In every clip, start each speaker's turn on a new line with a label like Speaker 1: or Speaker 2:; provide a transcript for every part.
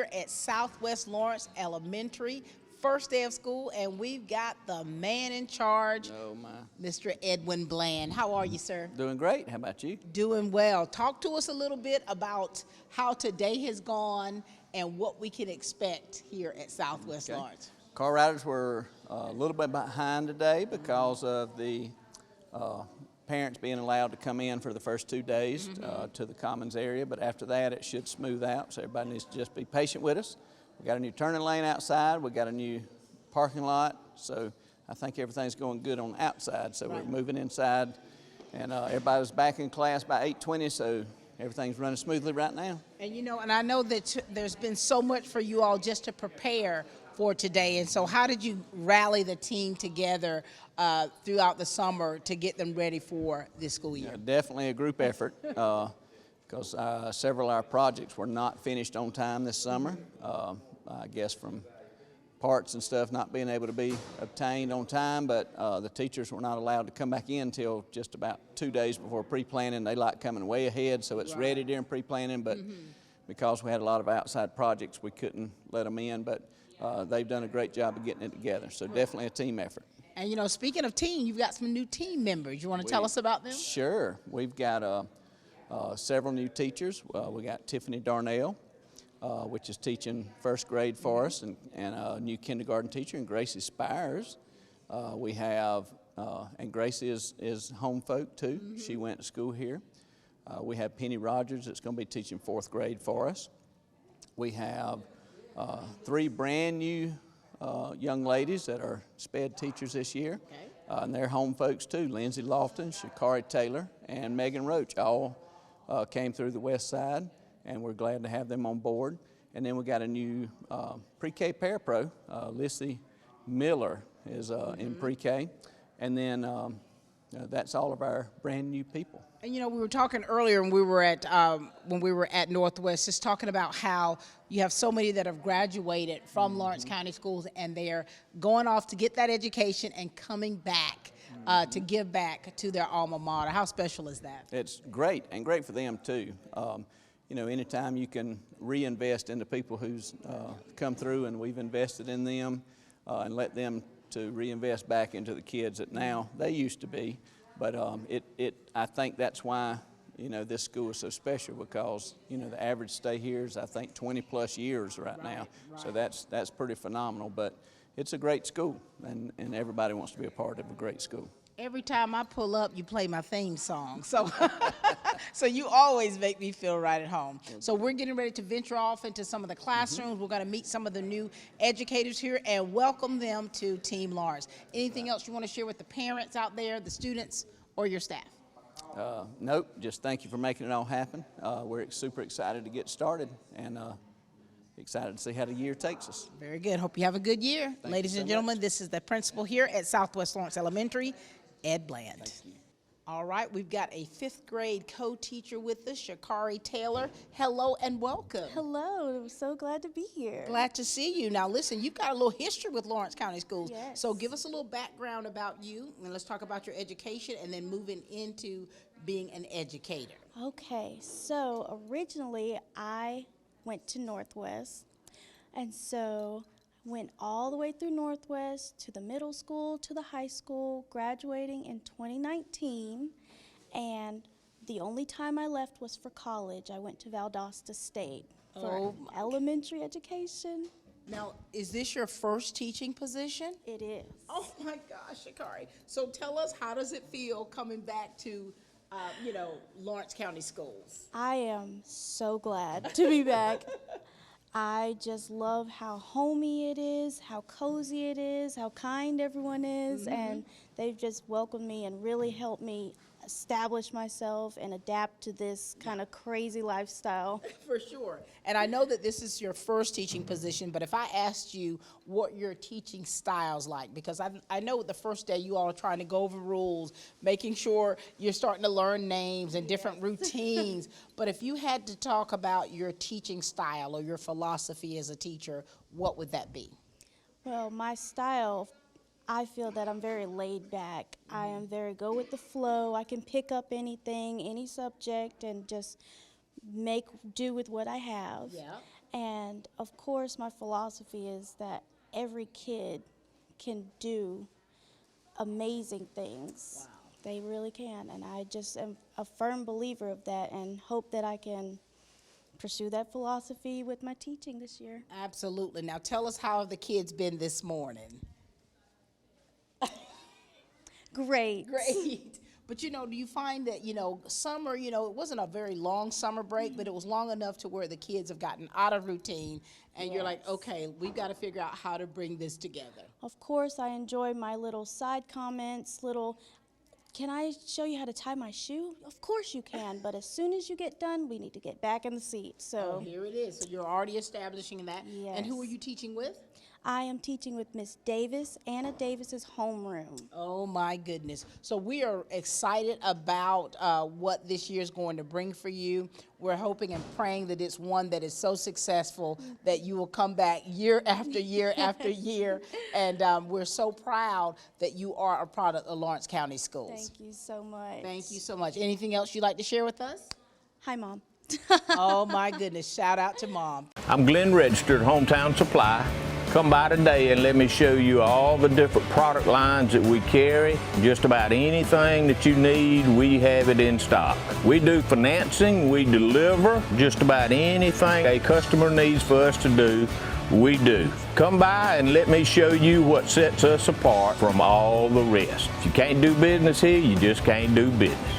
Speaker 1: here at Southwest Lawrence Elementary. First day of school, and we've got the man in charge, Mr. Edwin Bland. How are you, sir?
Speaker 2: Doing great. How about you?
Speaker 1: Doing well. Talk to us a little bit about how today has gone and what we can expect here at Southwest Lawrence.
Speaker 2: Car riders were a little bit behind today because of the parents being allowed to come in for the first 2 days to the Commons area, but after that it should smooth out, so everybody needs to just be patient with us. We got a new turning lane outside, we got a new parking lot, so I think everything's going good on the outside, so we're moving inside, and everybody was back in class by 8:20, so everything's running smoothly right now.
Speaker 1: And you know, and I know that there's been so much for you all just to prepare for today, and so how did you rally the team together throughout the summer to get them ready for this school year?
Speaker 2: Yeah, definitely a group effort. Because several of our projects were not finished on time this summer. I guess from parts and stuff not being able to be obtained on time, but the teachers were not allowed to come back in until just about 2 days before pre-planning. They like coming way ahead, so it's ready during pre-planning, but because we had a lot of outside projects, we couldn't let them in, but they've done a great job of getting it together, so definitely a team effort.
Speaker 1: And you know, speaking of team, you've got some new team members. You want to tell us about them?
Speaker 2: Sure. We've got several new teachers. We got Tiffany Darnell, which is teaching first grade for us, and a new kindergarten teacher, and Graci Spires. We have, and Graci is home folk too. She went to school here. We have Penny Rogers that's going to be teaching fourth grade for us. We have 3 brand new young ladies that are SPED teachers this year. And they're home folks too. Lindsay, Loftin, Shakari Taylor, and Megan Roach all came through the west side, and we're glad to have them on board. And then we got a new pre-K parapro, Lissy Miller is in pre-K, and then that's all of our brand new people.
Speaker 1: And you know, we were talking earlier when we were at Northwest, just talking about how you have so many that have graduated from Lawrence County schools, and they're going off to get that education and coming back to give back to their alma mater. How special is that?
Speaker 2: It's great, and great for them too. You know, anytime you can reinvest into people who's come through, and we've invested in them, and let them to reinvest back into the kids that now they used to be. But I think that's why, you know, this school is so special, because, you know, the average stay here is, I think, 20 plus years right now. So that's pretty phenomenal. But it's a great school, and everybody wants to be a part of a great school.
Speaker 1: Every time I pull up, you play my theme song. So, so you always make me feel right at home. So we're getting ready to venture off into some of the classrooms. We're going to meet some of the new educators here and welcome them to Team Lawrence. Anything else you want to share with the parents out there, the students, or your staff?
Speaker 2: Nope, just thank you for making it all happen. We're super excited to get started, and excited to see how the year takes us.
Speaker 1: Very good. Hope you have a good year. Ladies and gentlemen, this is the principal here at Southwest Lawrence Elementary, Ed Bland.
Speaker 2: Thank you.
Speaker 1: All right, we've got a 5th grade co-teacher with us, Shakari Taylor. Hello and welcome.
Speaker 3: Hello, I'm so glad to be here.
Speaker 1: Glad to see you. Now listen, you've got a little history with Lawrence County Schools.
Speaker 3: Yes.
Speaker 1: So give us a little background about you, and let's talk about your education and then moving into being an educator.
Speaker 3: Okay, so originally I went to Northwest, and so went all the way through Northwest to the middle school, to the high school, graduating in 2019, and the only time I left was for college. I went to Valdosta State for elementary education.
Speaker 1: Now, is this your first teaching position?
Speaker 3: It is.
Speaker 1: Oh my gosh, Shakari. So tell us, how does it feel coming back to, you know, Lawrence County Schools?
Speaker 3: I am so glad to be back. I just love how homey it is, how cozy it is, how kind everyone is, and they've just welcomed me and really helped me establish myself and adapt to this kind of crazy lifestyle.
Speaker 1: For sure. And I know that this is your first teaching position, but if I asked you what your teaching style's like, because I know the first day you all are trying to go over rules, making sure you're starting to learn names and different routines, but if you had to talk about your teaching style or your philosophy as a teacher, what would that be?
Speaker 3: Well, my style, I feel that I'm very laid back. I am very go with the flow. I can pick up anything, any subject, and just make do with what I have.
Speaker 1: Yeah.
Speaker 3: And of course, my philosophy is that every kid can do amazing things.
Speaker 1: Wow.
Speaker 3: They really can. And I just am a firm believer of that and hope that I can pursue that philosophy with my teaching this year.
Speaker 1: Absolutely. Now tell us, how have the kids been this morning?
Speaker 3: Great.
Speaker 1: Great. But do you find that, summer, it wasn't a very long summer break, but it was long enough to where the kids have gotten out of routine and you're like, okay, we've got to figure out how to bring this together.
Speaker 3: Of course, I enjoy my little side comments, can I show you how to tie my shoe? Of course you can, but as soon as you get done, we need to get back in the seat. So
Speaker 1: Here it is. So you're already establishing that. And who are
Speaker 3: Yes.
Speaker 1: you teaching with?
Speaker 3: I am teaching with Miss Davis, Anna Davis's homeroom.
Speaker 1: Oh my goodness. So we are excited about what this year is going to bring for you. We're hoping and praying that it's one that is so successful that you will come back year after year after year. And we're so proud that you are a product of Lawrence County Schools.
Speaker 3: Thank you so much.
Speaker 1: Thank you so much. Anything else you'd like to share with us?
Speaker 3: Hi, Mom.
Speaker 1: Oh my goodness. Shout out to Mom.
Speaker 4: I'm Glenn Registered, Hometown Supply. Come by today and let me show you all the different product lines that we carry. Just about anything that you need, we have it in stock. We do financing, we deliver just about anything a customer needs for us to do, we do. Come by and let me show you what sets us apart from all the rest. If you can't do business here, you just can't do business.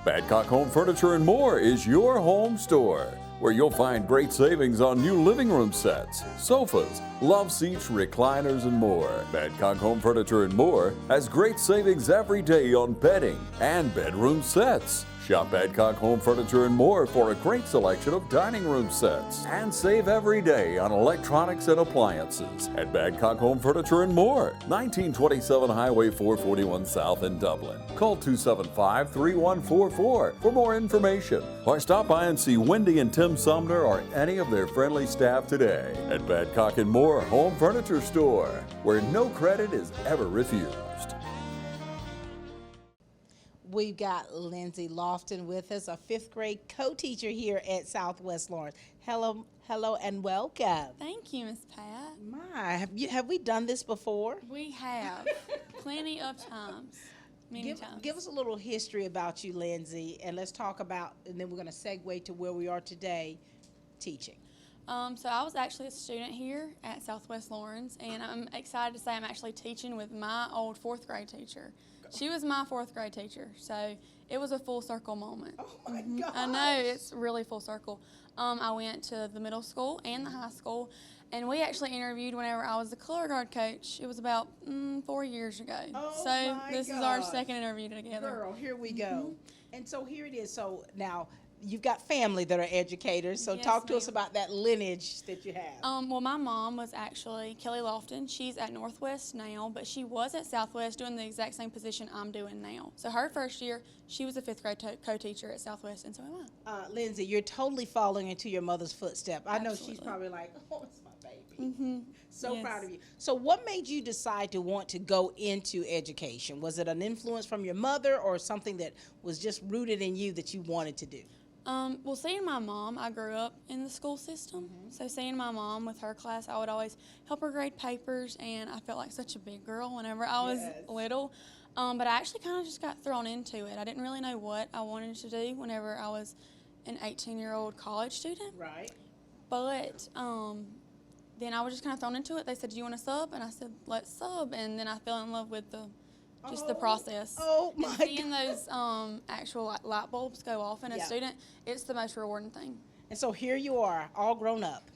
Speaker 5: Badcock Home Furniture and More is your home store, where you'll find great savings on new living room sets, sofas, love seats, recliners, and more. Badcock Home Furniture and More has great savings every day on bedding and bedroom sets. Shop Badcock Home Furniture and More for a great selection of dining room sets. And save every day on electronics and appliances at Badcock Home Furniture and More, 1927 Highway 441 South in Dublin. Call 275-3144 for more information, or stop by and see Wendy and Tim Sumner or any of their friendly staff today at Badcock and More Home Furniture Store, where no credit is ever refused.
Speaker 1: We've got Lindsay Loftin with us, a 5th grade co-teacher here at Southwest Lawrence. Hello, and welcome.
Speaker 6: Thank you, Miss Pat.
Speaker 1: My, have we done this before?
Speaker 6: We have plenty of times, many times.
Speaker 1: Give us a little history about you, Lindsay, and let's talk about, and then we're going to segue to where we are today, teaching.
Speaker 6: So I was actually a student here at Southwest Lawrence, and I'm excited to say I'm actually teaching with my old 4th grade teacher. She was my 4th grade teacher, so it was a full circle moment.
Speaker 1: Oh my gosh.
Speaker 6: I know, it's really full circle. I went to the middle school and the high school, and we actually interviewed whenever I was the color guard coach. It was about 4 years ago.
Speaker 1: Oh
Speaker 6: so
Speaker 1: my
Speaker 6: this is our
Speaker 1: gosh.
Speaker 6: 2nd interview together.
Speaker 1: Girl, here we go. And so here it is. So now you've got family that are educators, so
Speaker 6: Yes,
Speaker 1: talk to us
Speaker 6: ma'am.
Speaker 1: about that lineage that you have.
Speaker 6: Well, my mom was actually Kelly Loftin. She's at Northwest now, but she was at Southwest doing the exact same position I'm doing now. So her first year, she was a 5th grade co-teacher at Southwest, and so am I.
Speaker 1: Lindsay, you're totally following into your mother's footstep. I know she's
Speaker 6: Absolutely.
Speaker 1: probably like, oh, it's my baby. So
Speaker 6: Yes.
Speaker 1: proud of you. So what made you decide to want to go into education? Was it an influence from your mother or something that was just rooted in you that you wanted to do?
Speaker 6: Well, seeing my mom, I grew up in the school system. So seeing my mom with her class, I would always help her grade papers, and I felt like such a big girl whenever I was
Speaker 1: Yes.
Speaker 6: little. But I actually kind of just got thrown into it. I didn't really know what I wanted to do whenever I was an 18-year-old college student.
Speaker 1: Right.
Speaker 6: But then I was just kind of thrown into it. They said, "Do you want to sub?" And I said, "Let's sub." And then I fell in love with the process.
Speaker 1: Oh
Speaker 6: And
Speaker 1: my
Speaker 6: seeing those actual light bulbs go off in a
Speaker 1: Yeah.
Speaker 6: student, it's the most rewarding thing.
Speaker 1: And so here you are, all grown up.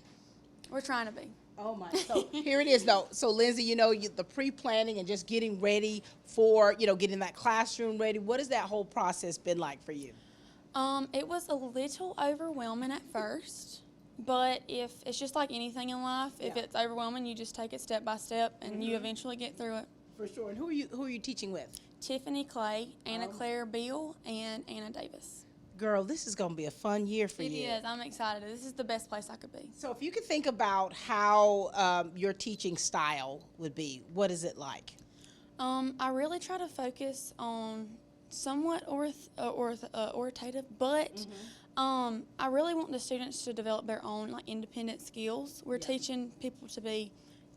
Speaker 6: We're trying to be.
Speaker 1: Oh my! So here it is. No, so Lindsay, the pre-planning and just getting ready for, getting that classroom ready. What has that whole process been like for you?
Speaker 6: It was a little overwhelming at first, but if it's just like anything in life, if
Speaker 1: Yeah.
Speaker 6: it's overwhelming, you just take it step by step, and you eventually get through it.
Speaker 1: For sure. And who are you teaching with?
Speaker 6: Tiffany Clay, Anna Claire Beal, and Anna Davis.
Speaker 1: Girl, this is going to be a fun year for
Speaker 6: It
Speaker 1: you.
Speaker 6: is. I'm excited. This is the best place I could be.
Speaker 1: So if you could think about how your teaching style would be, what is it like?
Speaker 6: I really try to focus on somewhat authoritative, but I really want the students to develop their own like independent skills. We're teaching people to be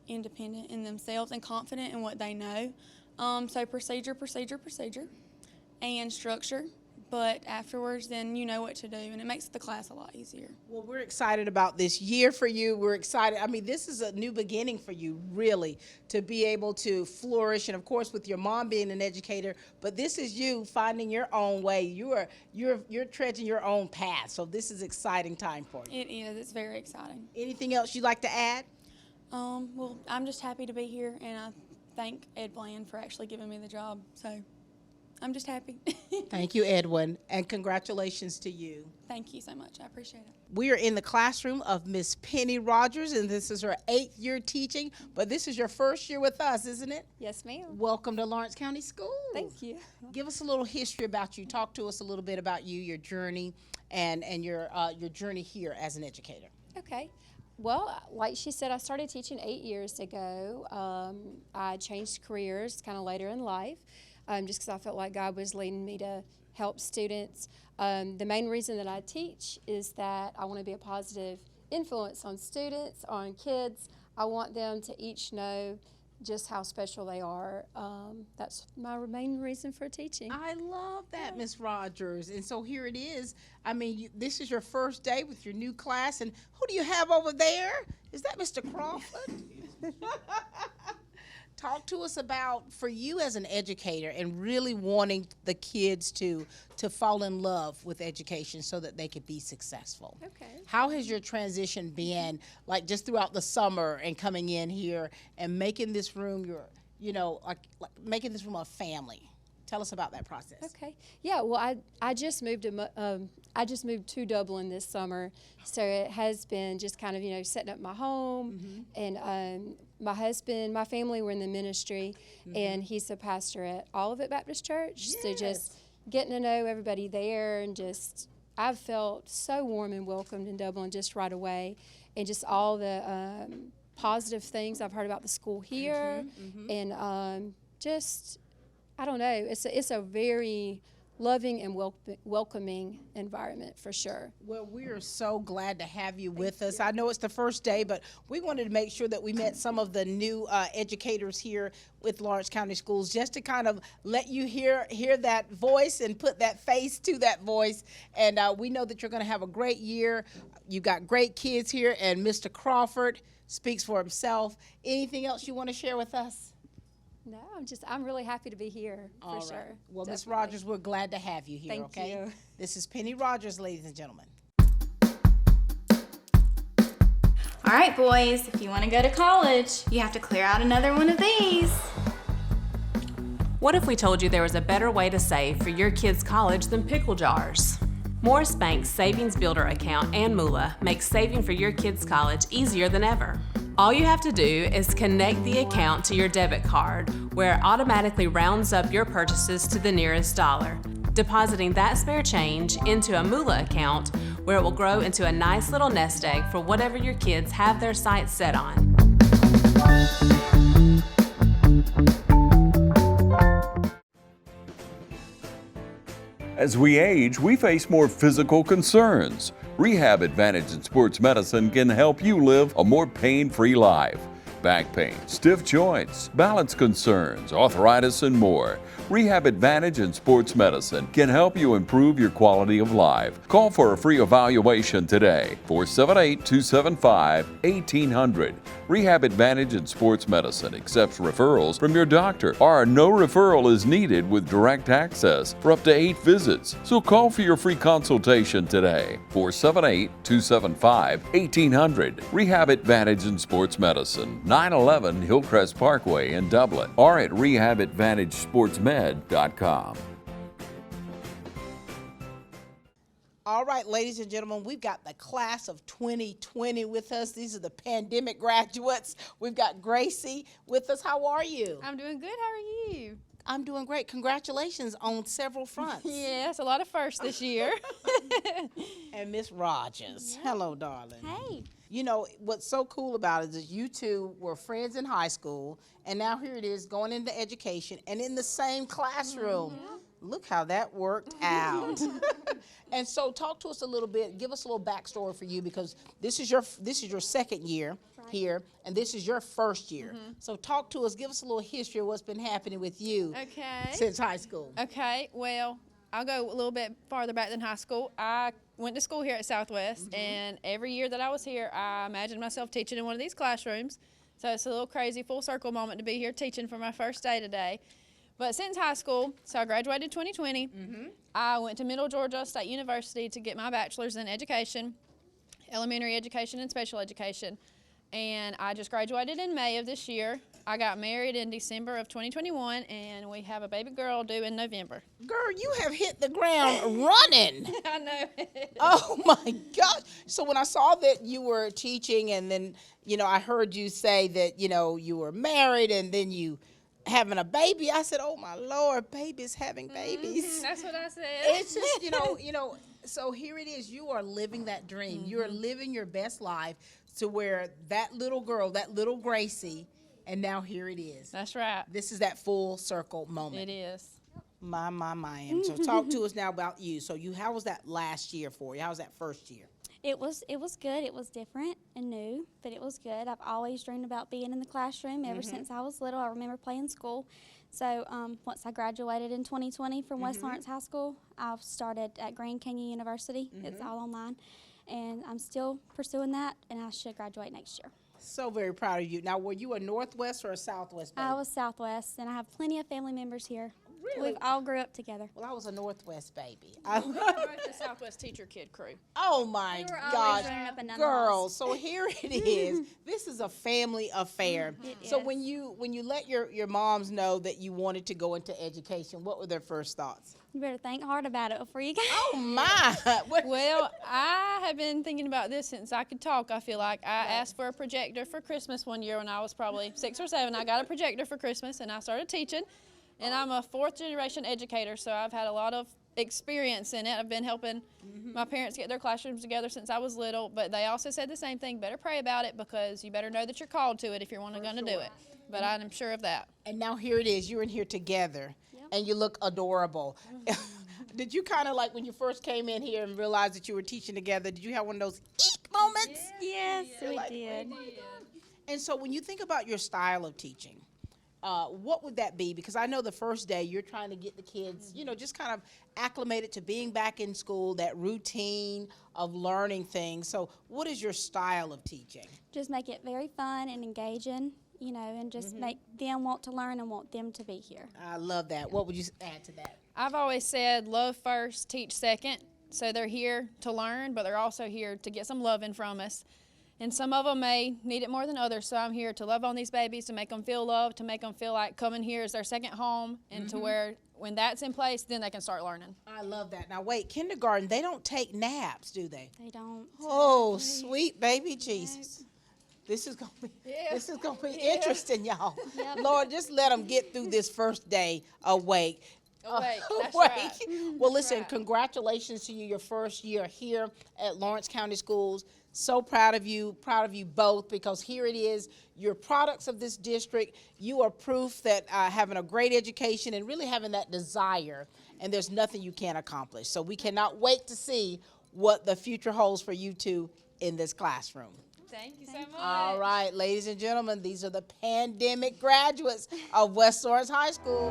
Speaker 6: independent in themselves and confident in what they know. So procedure, and structure. But afterwards, then you know what to do, and it makes the class a lot easier.
Speaker 1: Well, we're excited about this year for you. We're excited. I mean, this is a new beginning for you, really, to be able to flourish. And of course, with your mom being an educator, but this is you finding your own way. You're treading your own path. So this is exciting time for you.
Speaker 6: It is. It's very exciting.
Speaker 1: Anything else you'd like to add?
Speaker 6: Well, I'm just happy to be here, and I thank Ed Bland for actually giving me the job. So I'm just happy.
Speaker 1: Thank you, Edwin, and congratulations to you.
Speaker 6: Thank you so much. I appreciate it.
Speaker 1: We are in the classroom of Miss Penny Rogers, and this is her 8th year teaching, but this is your first year with us, isn't it?
Speaker 7: Yes, ma'am.
Speaker 1: Welcome to Lawrence County Schools.
Speaker 7: Thank you.
Speaker 1: Give us a little history about you. Talk to us a little bit about you, your journey, and your journey here as an educator.
Speaker 7: Okay. Well, like she said, I started teaching 8 years ago. I changed careers kind of later in life, just because I felt like God was leading me to help students. The main reason that I teach is that I want to be a positive influence on students, on kids. I want them to each know just how special they are. That's my main reason for teaching.
Speaker 1: I love that, Miss Rogers. And so here it is. I mean, this is your first day with your new class. And who do you have over there? Is that Mr. Crawford? Talk to us about, for you as an educator and really wanting the kids to fall in love with education so that they could be successful.
Speaker 7: Okay.
Speaker 1: How has your transition been, like just throughout the summer and coming in here and making this room like making this room a family? Tell us about that process.
Speaker 7: Okay. Yeah. Well, I just moved to Dublin this summer, so it has been just kind of setting up my home, and my husband, my family were in the ministry, and he's a pastor at Olivet Baptist Church.
Speaker 1: Yes.
Speaker 7: So just getting to know everybody there, and just I've felt so warm and welcomed in Dublin just right away, and just all the positive things I've heard about the school here, and just. I don't know. It's a very loving and welcoming environment for sure.
Speaker 1: Well, we are so glad to have you with us. I know it's the first day, but we wanted to make sure that we met some of the new educators here with Lawrence County Schools, just to kind of let you hear that voice and put that face to that voice. And we know that you're going to have a great year. You've got great kids here, and Mr. Crawford speaks for himself. Anything else you want to share with us?
Speaker 7: No, I'm really happy to be here for sure.
Speaker 1: Well, Ms.
Speaker 7: Definitely.
Speaker 1: Rogers, we're glad to have you here,
Speaker 7: Thank
Speaker 1: okay?
Speaker 7: you.
Speaker 1: This is Penny Rogers, ladies and gentlemen.
Speaker 8: All right, boys, if you want to go to college, you have to clear out another one of these.
Speaker 9: What if we told you there was a better way to save for your kids' college than pickle jars? Morris Bank's Savings Builder account and moolah makes saving for your kids' college easier than ever. All you have to do is connect the account to your debit card, where it automatically rounds up your purchases to the nearest dollar, depositing that spare change into a moolah account where it will grow into a nice little nest egg for whatever your kids have their sights set on.
Speaker 5: As we age, we face more physical concerns. Rehab Advantage in Sports Medicine can help you live a more pain-free life. Back pain, stiff joints, balance concerns, arthritis, and more. Rehab Advantage in Sports Medicine can help you improve your quality of life. Call for a free evaluation today. 478-275-1800. Rehab Advantage in Sports Medicine accepts referrals from your doctor, or no referral is needed with direct access for up to 8 visits. So call for your free consultation today. 478-275-1800. Rehab Advantage in Sports Medicine, 911 Hillcrest Parkway in Dublin, or at rehabadvantagesportsmed.com.
Speaker 1: All right, ladies and gentlemen, we've got the class of 2020 with us. These are the pandemic graduates. We've got Graci with us. How are you?
Speaker 10: I'm doing good. How are you?
Speaker 1: I'm doing great. Congratulations on several fronts.
Speaker 10: Yes, a lot of firsts this year.
Speaker 1: And Miss Rogers. Hello, darling.
Speaker 3: Hey.
Speaker 1: You know, what's so cool about it is you two were friends in high school, and now here it is going into education and in the same classroom. Look how that worked out. And so talk to us a little bit, give us a little backstory for you, because this is your second year here, and this is your first year. So talk to us, give us a little history of what's been happening with you since high school.
Speaker 10: Okay, well, I'll go a little bit farther back than high school. I went to school here at Southwest, and every year that I was here, I imagined myself teaching in one of these classrooms. So it's a little crazy full circle moment to be here teaching for my first day today. But since high school, so I graduated 2020, I went to Middle Georgia State University to get my bachelor's in education, elementary education and special education. And I just graduated in May of this year. I got married in December of 2021, and we have a baby girl due in November.
Speaker 1: Girl, you have hit the ground running.
Speaker 10: I know.
Speaker 1: Oh my gosh. So when I saw that you were teaching, and then, you know, I heard you say that, you know, you were married and then you having a baby, I said, oh my Lord, babies having babies.
Speaker 10: That's what I said.
Speaker 1: It's just, you know, so here it is. You are living that dream. You are living your best life to where that little girl, that little Gracie, and now here it is.
Speaker 10: That's right.
Speaker 1: This is that full circle moment.
Speaker 10: It is.
Speaker 1: My. And so talk to us now about you. So how was that last year for you? How was that first year?
Speaker 3: It was good. It was different and new, but it was good. I've always dreamed about being in the classroom ever since I was little. I remember playing school. So once I graduated in 2020 from West Lawrence High School, I've started at Grand Canyon University. It's all online, and I'm still pursuing that, and I should graduate next year.
Speaker 1: So very proud of you. Now, were you a Northwest or a Southwest baby?
Speaker 3: I was Southwest, and I have plenty of family members here.
Speaker 1: Really?
Speaker 3: We've all grew up together.
Speaker 1: Well, I was a Northwest baby.
Speaker 10: Both the Southwest teacher kid crew.
Speaker 1: Oh my
Speaker 3: We were always
Speaker 1: gosh,
Speaker 3: running up and down the
Speaker 1: girls! So here it is. This is a family affair. So
Speaker 3: is.
Speaker 1: when you let your moms know that you wanted to go into education, what were their first thoughts?
Speaker 3: You better think hard about it before you go.
Speaker 1: Oh my!
Speaker 10: Well, I have been thinking about this since I could talk, I feel like. I asked for a projector for Christmas one year when I was probably 6 or 7. I got a projector for Christmas, and I started teaching. And I'm a 4th generation educator, so I've had a lot of experience in it. I've been helping my parents get their classrooms together since I was little, but they also said the same thing, better pray about it because you better know that you're called to it if you're going to do it. But I'm sure of that.
Speaker 1: And now here it is. You're in here together, and you look adorable. Did you kind of like when you first came in here and realized that you were teaching together, did you have one of those eek moments?
Speaker 3: Yes, we did.
Speaker 1: And so when you think about your style of teaching, what would that be? Because I know the first day you're trying to get the kids, you know, just kind of acclimated to being back in school, that routine of learning things. So what is your style of teaching?
Speaker 3: Just make it very fun and engaging, you know, and just make them want to learn and want them to be here.
Speaker 1: I love that. What would you add to that?
Speaker 10: I've always said love first, teach second. So they're here to learn, but they're also here to get some loving from us. And some of them may need it more than others, so I'm here to love on these babies, to make them feel loved, to make them feel like coming here is their second home, and to where when that's in place, then they can start learning.
Speaker 1: I love that. Now wait, kindergarten, they don't take naps, do they?
Speaker 3: They don't.
Speaker 1: Oh, sweet baby Jesus. This is gonna be interesting, y'all. Lord, just let them get through this first day awake.
Speaker 10: Awake, that's
Speaker 1: Awake.
Speaker 10: right.
Speaker 1: Well, listen, congratulations to you, your first year here at Lawrence County Schools. So proud of you both, because here it is, you're products of this district. You are proof that having a great education and really having that desire, and there's nothing you can't accomplish. So we cannot wait to see what the future holds for you two in this classroom.
Speaker 10: Thank you so much.
Speaker 1: All right, ladies and gentlemen, these are the pandemic graduates of West Lawrence High School.